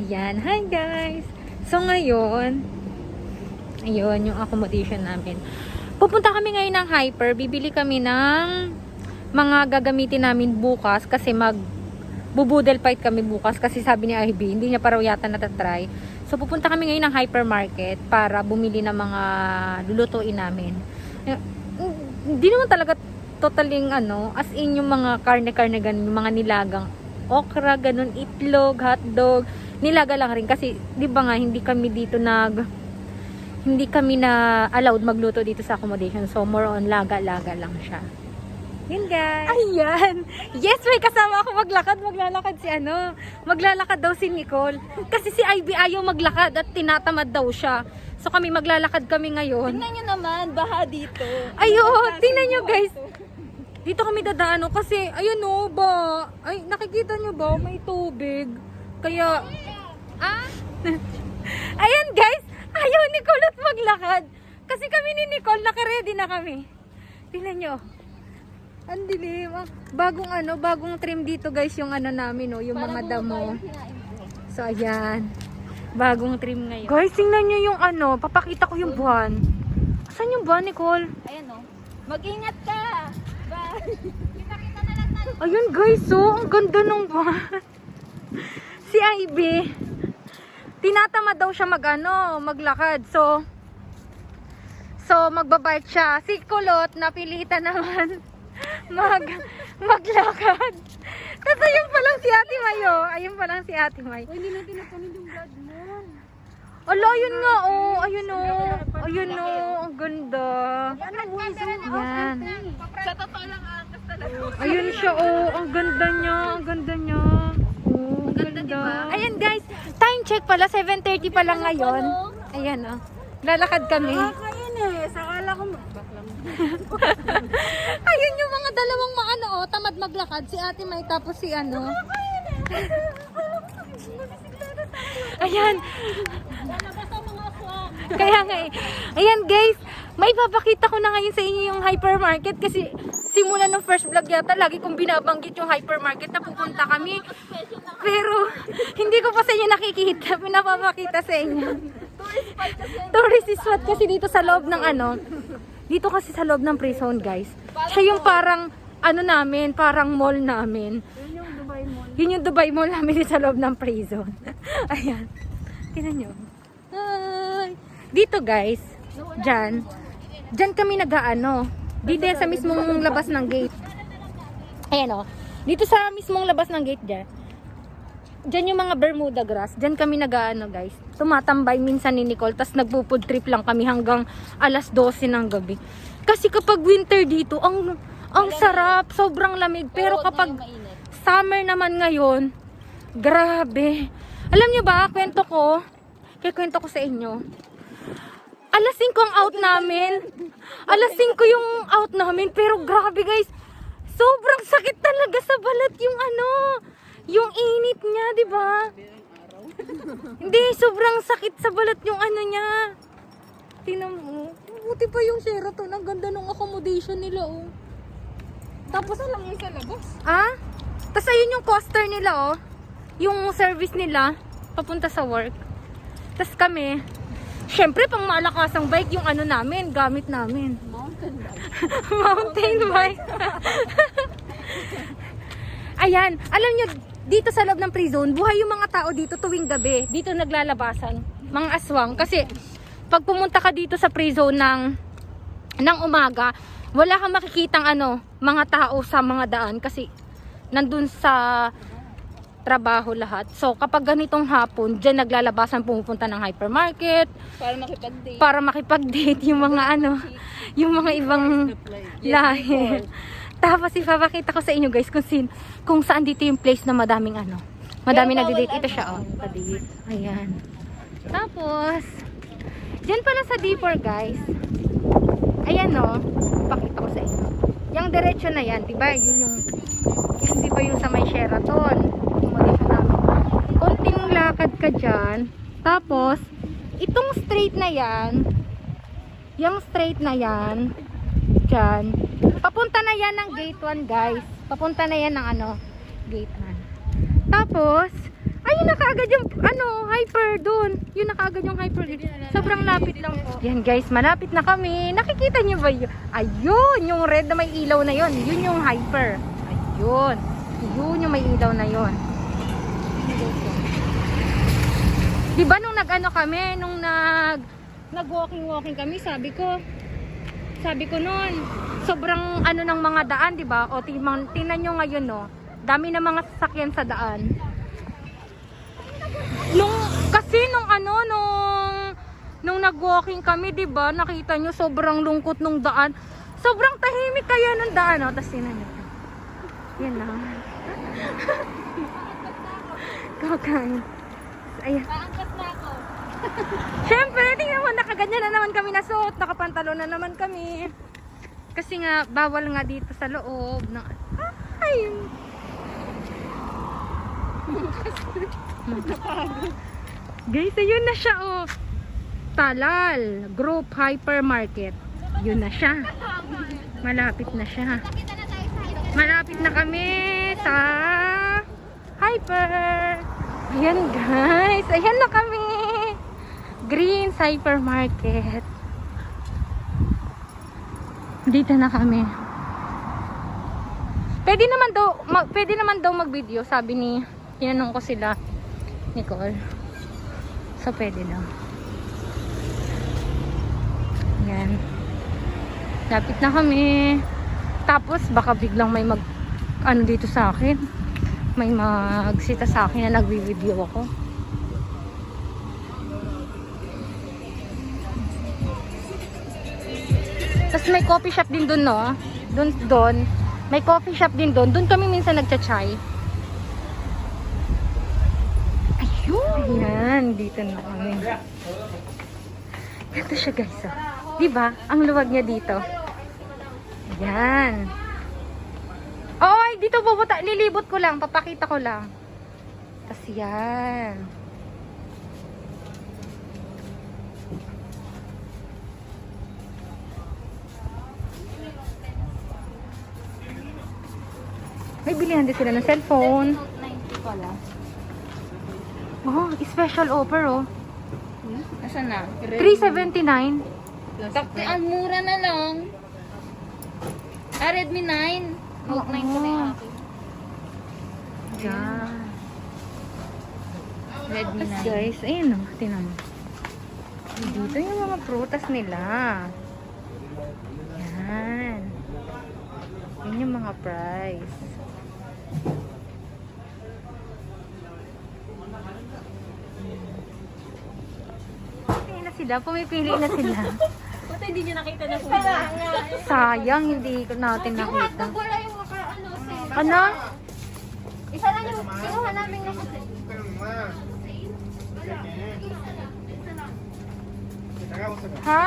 Ayan, hi guys! So ngayon, ayun yung accommodation namin. Pupunta kami ngayon ng Hyper, bibili kami ng mga gagamitin namin bukas kasi mag-budel fight kami bukas kasi sabi ni Ivy, hindi niya pa raw yata natatry. So pupunta kami ngayon ng hypermarket para bumili ng mga lulutuin namin. Hindi naman talaga totaling as in yung mga karne-karne ganun, yung mga nilagang okra, ganun, itlog, hotdog, nilaga lang rin kasi 'di ba nga hindi kami na allowed magluto dito sa accommodation. So more on laga-laga lang siya. Yun guys. Ayan. Yes, may kasama ako maglakad. Maglalakad daw si Nicole. Kasi si Ivy ayaw maglakad at tinatamad daw siya. So kami maglalakad kami ngayon. Tingnan nyo naman, baha dito. Ayun, tingnan nyo guys. Dito kami dadaan kasi ayun ba? Ay, nakikita nyo ba? May tubig. Kaya ayan guys, ayaw ni Nicole at maglakad. Kasi kami ni Nicole naka-ready na kami. Tingnan nyo. Ang dilim. Bagong trim dito guys yung namin, yung mga damo. So ayan. Bagong trim ngayon. Guys, tingnan nyo yung papakita ko yung buwan. Saan yung buwan, Nicole? Ayan o. Mag-ingat ka. Bye. Kita-kita na lang tayo. Ayun guys, ang ganda ng buwan. Si Ivy, tinatamad daw siya maglakad. So magbabike siya. Si Kulot, napilitan naman maglakad. Tapos ayun pa lang si Ate May, Ayun pa lang si Ate May. Hindi natin nakunin yung blood mo. Ala, ayun nga, Ayun, ang ganda. Yan. Sa totoo lang, angas talaga. Ayun siya, ang ganda niya. Ang ganda. Diba? Ayan guys, time check pala, 7:30 pa lang ngayon. Ayan, lalakad kami. Sakala ko magbaklang. Ayun yung mga dalawang tamad maglakad. Si Ate May tapos si Ayan. Kaya nga Ayan guys, may papakita ko na ngayon sa inyo yung hypermarket kasi simula ng first vlog yata, lagi kong binabanggit yung hypermarket na pupunta kami. Pero hindi ko pa sa inyo nakikita, pinapapakita sa inyo. Tourist spot kasi dito sa loob ng dito kasi sa loob ng prison guys. Siya yung parang namin, parang mall namin. Yun yung Dubai Mall namin dito sa loob ng prison. Ayan. Tingnan nyo. Hi. Dito guys, Diyan kami dito yan sa mismong labas ng gate. Ayan dito sa mismong labas ng gate Diyan yung mga Bermuda grass. Diyan kami guys. Tumatambay minsan ni Nicole. Tas nagpo-food trip lang kami hanggang alas 12 ng gabi. Kasi kapag winter dito, ang sarap. Sobrang lamig. Pero kapag summer naman ngayon, grabe. Alam nyo ba, kwento ko sa inyo. Alas 5 ang out namin. Alas 5 yung out namin. Pero grabe guys, sobrang sakit talaga sa balat yung init niya, di ba? Hindi, sobrang sakit sa balat yung niya. Tingnan mo. Buti pa yung Sheraton. Ang ganda ng accommodation nila, Tapos lang yung sa labas. Tapos ayun yung coaster nila, Yung service nila, papunta sa work. Tapos kami, syempre pang malakasang bike yung namin, gamit namin. Mountain bike. Mountain bike. Ayan, alam nyo, dito sa loob ng prison, buhay yung mga tao dito tuwing gabi. Dito naglalabasan, mga aswang. Kasi, pag pumunta ka dito sa prison ng umaga, wala kang makikitang mga tao sa mga daan. Kasi, nandun sa trabaho lahat. So, kapag ganitong hapon, dyan naglalabasan pumupunta ng hypermarket. Para makipag-date yung mga yung mga ibang lahi. Tapos ipapakita ko sa inyo guys kung saan dito yung place na madaming nagde-date. Ito siya pa-date. Ayan. Tapos diyan pala sa D4 guys. Ayan pakita ko sa inyo. Yung diretso na yan, diba? Yun di ba yung sa may Sheraton? Accommodation namin. Konting lakad ka dyan. Tapos itong straight na yan, yung straight na yan dyan, papunta na yan ng gate 1 guys. Papunta na yan ng gate 1. Tapos ayun kaagad yung hyper doon. Yun na kaagad yung hyper. Sobrang lapit lang po. Yan guys, malapit na kami. Nakikita niyo ba yun? Ayun, yung red na may ilaw na yun. Yun yung hyper. Ayun. Yun yung may ilaw na yun. Diba nung kami, nung nag-walking kami, sabi ko noon, sobrang ng mga daan, diba? O tingnan nyo ngayon, no? Dami na mga sasakyan sa daan. Kasi nung nag-walking kami, diba? Nakita nyo, sobrang lungkot nung daan. Sobrang tahimik kaya nung daan, no? Tapos tingnan nyo. Yan lang. Kakain. Ayan. Paangkat na ako. Siyempre, tingnan mo, nakaganyan na naman kami nasuot. Nakapantalo na naman kami. Kasi nga, bawal nga dito sa loob. Ay! Guys, ayun na siya, oh. Talal Group Hypermarket. Yun na siya. Malapit na siya. Kita na tayo sa Malapit na kami sa Hyper. Ayan guys, ayan na kami. Green Hypermarket. Dito na kami. Pwede naman daw mag-video, sabi ni, tinanong ko sila, Nicole. So pwede daw. Ayan. Lapit na kami. Tapos baka biglang may dito sa akin. May magsita sa akin na nagvi-video ako. Tapos may coffee shop din doon, no? Doon. May coffee shop din doon. Doon kami minsan nagcha-chai. Ayun! Ayan, dito na kami. Ganito siya, guys. Oh. Diba? Ang luwag niya dito. Ayan. Oy, dito pupunta. Lilibot ko lang. Papakita ko lang. Tapos yan. May bilihan din sila ng cellphone. Note 90 pala. Oh, special offer, oh. Asan na? 379. Ang mura na lang. Redmi 9. Note 9 ko na yung akin. Yan. Redmi Tapos 9. guys, ayun o, tinan mo. Dito yung mga prutas nila. Yan. Yan yung mga price. Tingnan na sila, pumipili na sila. Buti hindi nyo nakita na kung Sayang, hindi ko natin nakita. wala yung sale. Ano? Isa lang yung kinuha namin naka Ha?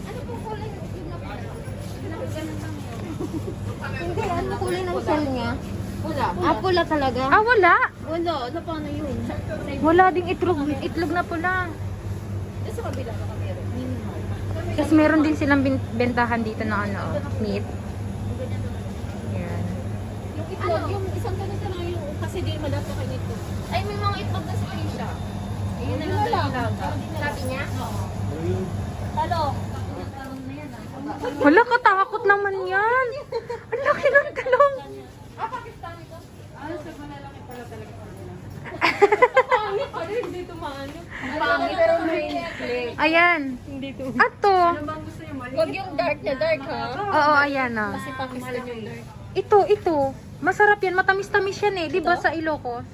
Ano pong kulay yung Hindi, ano kulay ng shell niya? Pula. Ah, pula talaga? Ah, wala. Wala, ano paano yun? Wala ding itlog na pula. Sa kabila baka meron. Tapos meron din silang bentahan dito na meat. Yan. Yung itlog, yung isang ganito lang yung kasi di malapit kay nito. Ay, may mga itlog na sa siya. Ayun na lang ilaga. Sabi niya? Oo. Talong. Talong na yan. Wala, katakot naman yan. Ang laki ng talong. Pakistani ko. Sa malalaki pala talaga. Pangit pa rin, hindi tumaano. Pangit pero may click. Ayan. Ato. Huwag yung dark na dark ha. Oo, ayan na. Kasi Pakistan yung dark. Ito. Masarap yan. Matamis-tamis yan eh. Di ba sa Ilocos?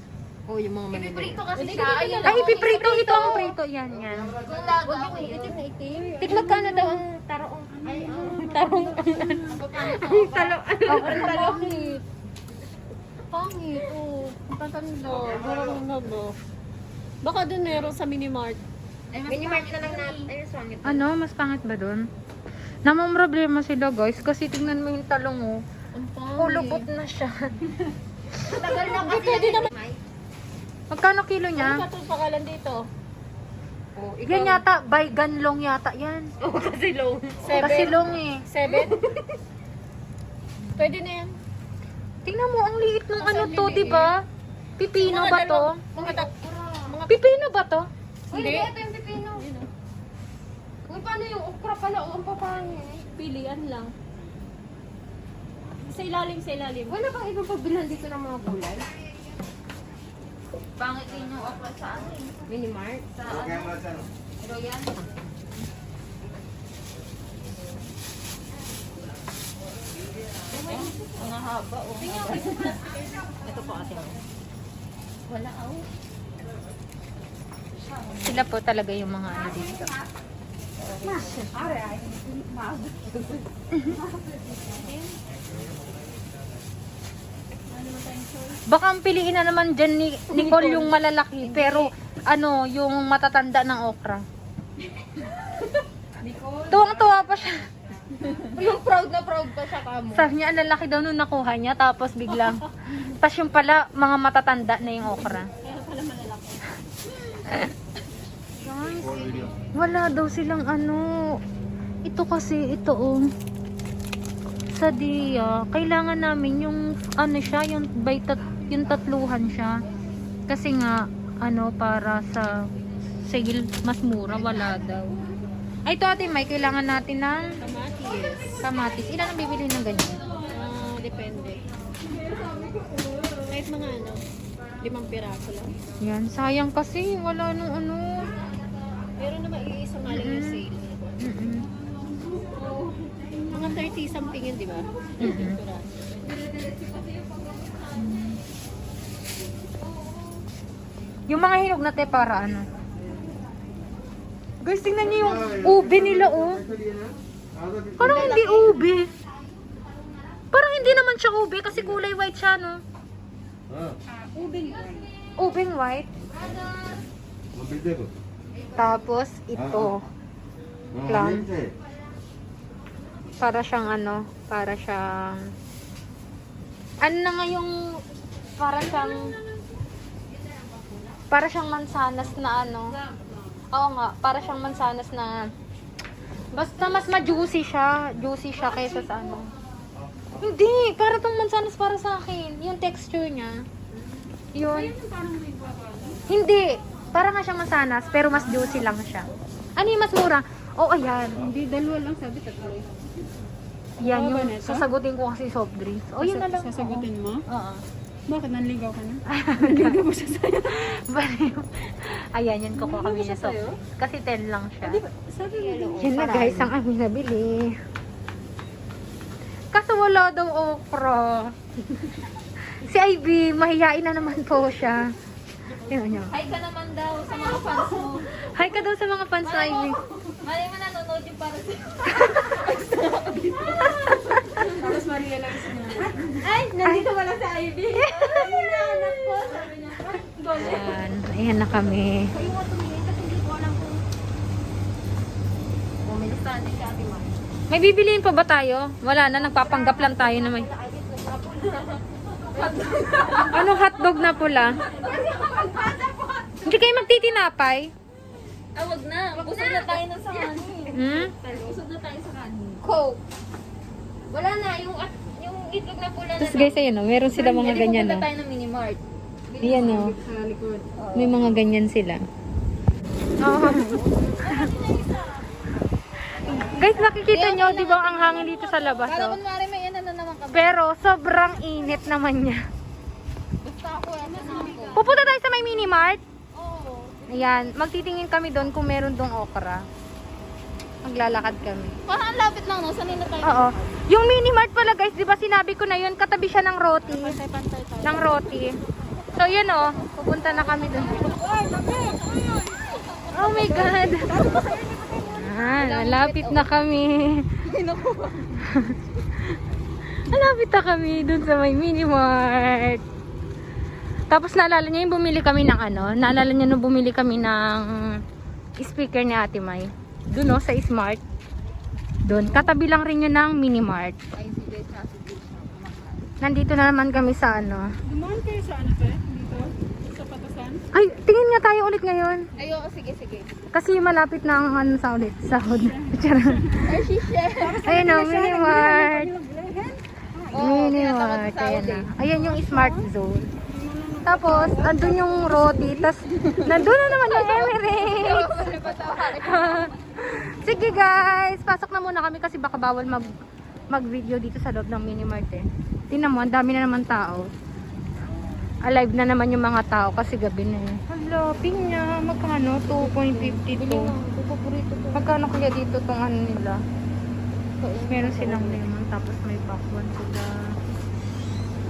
Oh, yung mga manila. Ipiprito kasi siya. Ay, ipiprito. Ito ang prito. Yan. Huwag yung itim na itim. Tiglag ka na daw ang Tarong. Ay, tarong. Ang talong. ang talong ni. Pangit, oh. Ang tatanda. Parang ano. Baka doon meron sa Minimart. Minimart na lang natin. Ayun, swangit. Ano? Mas pangit ba dun? Namang problema sila guys. Kasi tignan mo yung talong oh. Ang pangit. Kulubot na siya. Tagal na kasi. Pwede naman. Magkano kilo Ano niya? ka itong pakalan dito? Oh, Yan yata, by ganlong yata yan. Oo, kasi long. Kasi long eh. 7? Pwede na yan. Tingnan mo, ang liit ng ano to, liliit. di ba? Pipino ba to? Mga Pipino ba to? Hindi. Ito yung pipino. Uy, paano yung okra pala? O, ang papangin. Pilian lang. Sa ilalim. Wala bang ibang pagbilhan dito ng mga gulay? Pangit din yung okra sa ano eh. Minimart? Sa ano? Royal. Ang haba oh. Ito po ate. Wala oh. Sila po talaga yung mga ano dito. Baka ang piliin na naman dyan ni Nicole yung malalaki, pero ano, yung matatanda ng okra. Tuwang-tuwa pa siya. Yung proud na proud pa siya kamo. Sabi niya, ang lalaki daw nung nakuha niya, tapos biglang, tas yung pala, mga matatanda na yung okra. Kaya pala malalaki. Guys, wala daw silang ano. Ito kasi, ito oh. Sa Dia, kailangan namin yung ano siya, yung yung tatluhan siya. Kasi nga, ano, para sa sale, mas mura, wala daw. Ay, ito ate May, kailangan natin ng Kamatis. kamatis. Ilan ang bibili ng ganyan? Depende. Kahit mga ano, 5 piraso lang. Yan, sayang kasi, wala nung ano. Pero naman iisa nga lang yung sale. Mm-mm. Mga 30 something yun, di ba? Mm-mm. Piraso. Yung mga hinog na te para ano. Guys, tingnan niyo yung ube nila oh. Parang hindi ube. Parang hindi naman siya ube kasi kulay white siya no. Ubeng white. Tapos ito. Plum. Para siyang ano, para siyang ano na nga yung para siyang mansanas na ano. Oo nga, para siyang mansanas na basta mas ma-juicy siya. Juicy siya kaysa sa ano. Hindi, para tong mansanas para sa akin. Yung texture niya. Yun. Hindi. Para nga siyang mansanas, pero mas juicy lang siya. Ano yung mas mura? Oh, ayan. Hindi, dalawa lang sabi, tatlo. Yan Baba yung na ito? sasagutin ko kasi soft drinks. Oh, yun na lang. Sasagutin mo? Oo. Bakit nanligaw ka na? Nanligaw mo siya sa'yo? Baliw. Ayan, yan kukuha kami niya soft sa'yo? drinks. Kasi 10 lang siya. Sabi mo, Yan na guys, ang aming nabili. Kaso wala daw okra. Si Ivy, mahihain na naman po siya. Tingnan niyo. Hi ka naman daw sa mga fans mo. Hi ka daw sa mga fans ni Ivy. Malay mo nanonood yung para sa tapos ma-realize niya. Ay, nandito wala sa Ivy. Ay, hinahanap ko. Sabi niya, Ayan, ayan na kami. kayo nga tumingin kasi hindi ko alam kung bumili sa atin ka, Ate Mar. May bibiliin pa ba tayo? Wala na, nagpapanggap lang tayo na may... Anong hotdog na pula? Hindi kayo magtitinapay? Ah, wag na. Busog na tayo ng sa kanin. Hmm? Busog na tayo sa kanin. Coke. Wala na, yung itlog na pula na Tapos guys, ayun o, meron sila mga ganyan na o. tayo ng minimart. Ayan o, Sa likod. may mga ganyan sila. Oh. Guys, nakikita nyo, di ba ang hangin dito sa labas Para o? kunwari may ano na naman kami. Pero sobrang init naman niya. Basta ako, ano na ako. Pupunta tayo sa may minimart. Oo. Ayan, magtitingin kami doon kung meron dong okra. Maglalakad kami. Parang ang lapit lang, no? Sanay na tayo. Oo. Yung minimart pala guys, di ba sinabi ko na yun, katabi siya ng roti. Pantay-pantay tayo. Ng roti. So yun o, pupunta na kami doon. Oh my God. Malapit na kami. Malapit na kami doon sa may minimart. Tapos naalala niya yung bumili kami ng ano, naalala niya nung bumili kami ng speaker ni Ate May. Doon o, sa Smart. Doon, katabi lang rin yun ng minimart. Ay, sige, sige. Nandito na naman kami sa ano. Dumaan kayo sa ano, te? Dito? Sa Patasan? Ay, tingin nga tayo ulit ngayon. Ayo, sige. Kasi malapit na ang ano sa ulit. Sahod. Charot. Ay, shishe. Ayun o, Minimart. Oo, Minimart. tinatawag sa Ayan Saudi. na. Ayan yung Smart Zone. Tapos, andun yung Roti. Tapos, nandun na naman yung Emirates. Sige guys, pasok na muna kami kasi baka bawal mag-video dito sa loob ng Minimart eh. Tingnan mo, ang dami na naman tao. Alive na naman yung mga tao kasi gabi na eh. Hala, pinya, magkano? 2.52. Magkano kaya dito tong ano nila? Meron silang lemon, tapos may pakwan sila.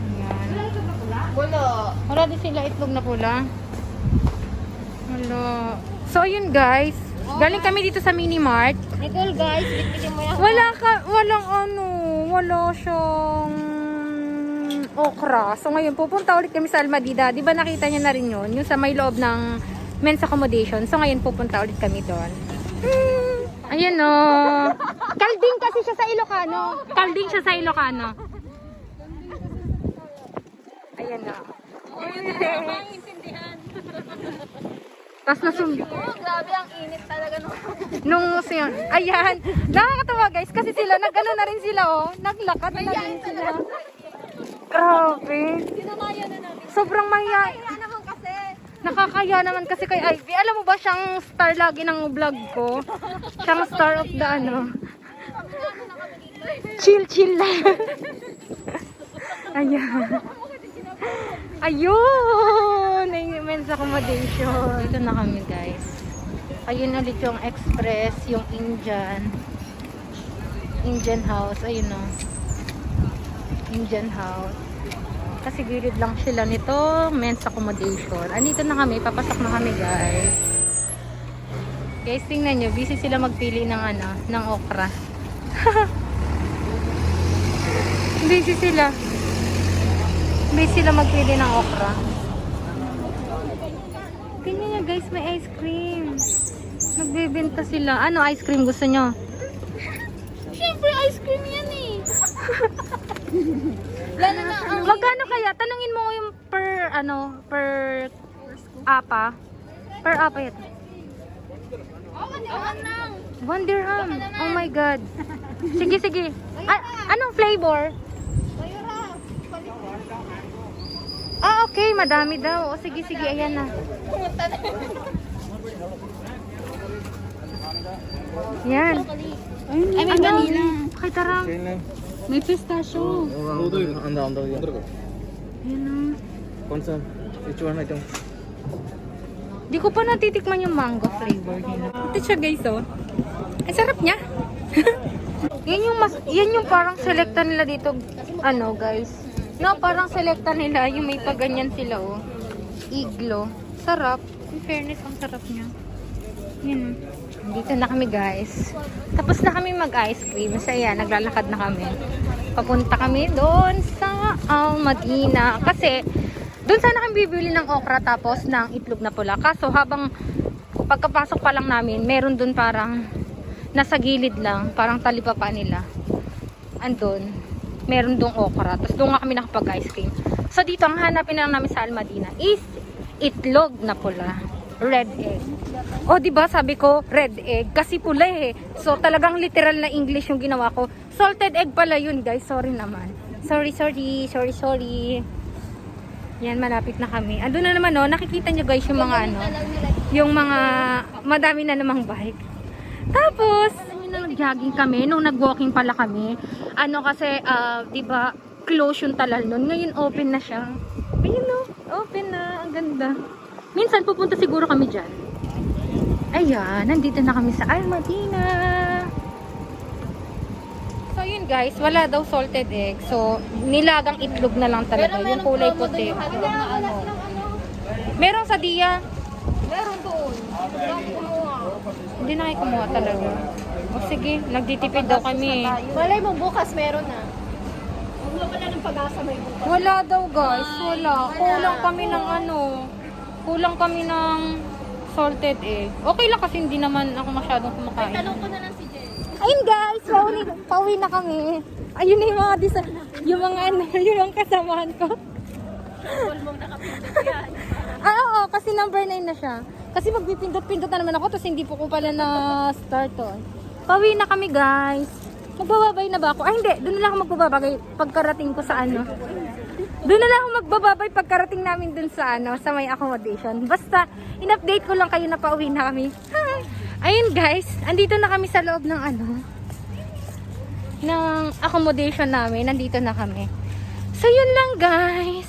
Ayan. Wala din sila itlog na pula. Wala. So, ayun guys. Galing kami dito sa Minimart. Nicole, guys, bitbitin mo yan. Wala siyang okra. So, ngayon, pupunta ulit kami sa Almadida. Di ba nakita niyo na rin yun? Yung sa may loob ng men's accommodation. So, ngayon, pupunta ulit kami doon. Ayan o. Kalding kasi siya sa Ilocano. Ayan o. Tapos Grabe, ang init talaga ayan. Nakakatawa guys. Kasi sila, nag-ano na rin sila oh. Naglakad na rin sila. Grabe. Sinamaya na namin. Sobrang mahiya. Kaya naman kasi. Nakakaya naman kasi kay Ivy. Alam mo ba siyang star lagi ng vlog ko? Siyang star of the ano. Chill lang. Ayan. Ayun! Yung men's accommodation. Dito na kami guys. Ayun ulit yung express, yung Indian house. Ayun o. Indian house. Kasi gilid lang sila nito, men's accommodation. Andito na kami, papasok na kami guys. Guys, tingnan nyo, busy sila magpili ng ano, ng okra. Busy sila magpili ng okra. Tingnan nyo guys, may ice cream. Nagbebenta sila. Ano ice cream gusto nyo? Siyempre, ice cream yan eh. Lalo na ang Magkano kaya? Tanungin mo yung per apa. Per apa ito? awan lang. 1 dirham. Oh my god. Sige. Anong flavor? Okay. Madami daw. O sige. Ayan na. Yan. Ay, may vanilla. Kay tarang. May pistachio. अंदर Yan na. कौन सा which one item Di ko pa natitikman yung mango flavor nila. Ito siya guys oh. Ang sarap niya. yan yung parang selecta nila dito. Ano guys. No, parang selecta nila. Yung may paganyan sila oh. Iglo. Sarap. In fairness, ang sarap niya. Yan. Dito na kami guys. Tapos na kami mag-ice cream. So yan, naglalakad na kami. Papunta kami doon sa Almadina. Kasi, doon sana kami bibili ng okra tapos ng itlog na pula. Kaso habang pagkapasok pa lang namin, meron doon parang nasa gilid lang. Parang talipapa nila. Andun. Meron doon okra. Tapos doon nga kami nakapag-ice cream. So dito, ang hanapin na lang namin sa Almadina is itlog na pula. Red egg. O, diba sabi ko, red egg. Kasi pula eh. So, talagang literal na English yung ginawa ko. Salted egg pala yun, guys. Sorry naman. Sorry. Yan, malapit na kami. Ando na naman, no? Nakikita nyo, guys, yung mga ano. Yung mga, madami na namang bike. Tapos, nag-jogging kami. Nung nag-walking pala kami. Ano kasi, diba, close yung talal nun. Ngayon, open na siya. Ayun, no? Open na. Ang ganda. Minsan pupunta siguro kami dyan. Ayan, nandito na kami sa Almadina. So yun guys, wala daw salted egg. So nilagang itlog na lang talaga. Yung kulay puti. Meron sa Dia. Meron doon. Hindi na kayo kumuha talaga. O sige, nagtitipid daw kami. Malay mo, bukas meron na. Huwag mo pala ng pag-asa may bukas. Wala daw guys, wala. Kulang kami ng salted egg. Okay lang kasi hindi naman ako masyadong kumakain. Tanong ko na lang si Jen. Ayun guys, pauwi na kami. Ayun na yung mga yung mga yung kasamahan ko. Oo, kasi number 9 na siya. Kasi magpipindot-pindot na naman ako, tapos hindi po ko pala na start on. Pauwi na kami, guys. Magbababay na ba ako? Ay, hindi. Doon na lang ako magbababay pagkarating ko sa ano. Doon na lang ako magbababay pagkarating namin dun sa ano, sa may accommodation. Basta, in-update ko lang kayo na pauwi na kami. Hi! Ayun, guys. Andito na kami sa loob ng ano, ng accommodation namin. Nandito na kami. So, yun lang, guys.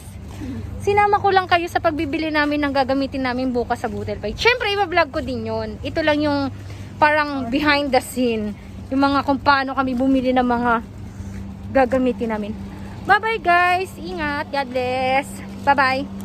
Sinama ko lang kayo sa pagbibili namin ng gagamitin namin bukas sa Boodle Fight. Siyempre, i-vlog ko din yun. Ito lang yung parang behind the scene. Yung mga kung paano kami bumili ng mga gagamitin namin. Bye-bye, guys. Ingat. God bless. Bye-bye.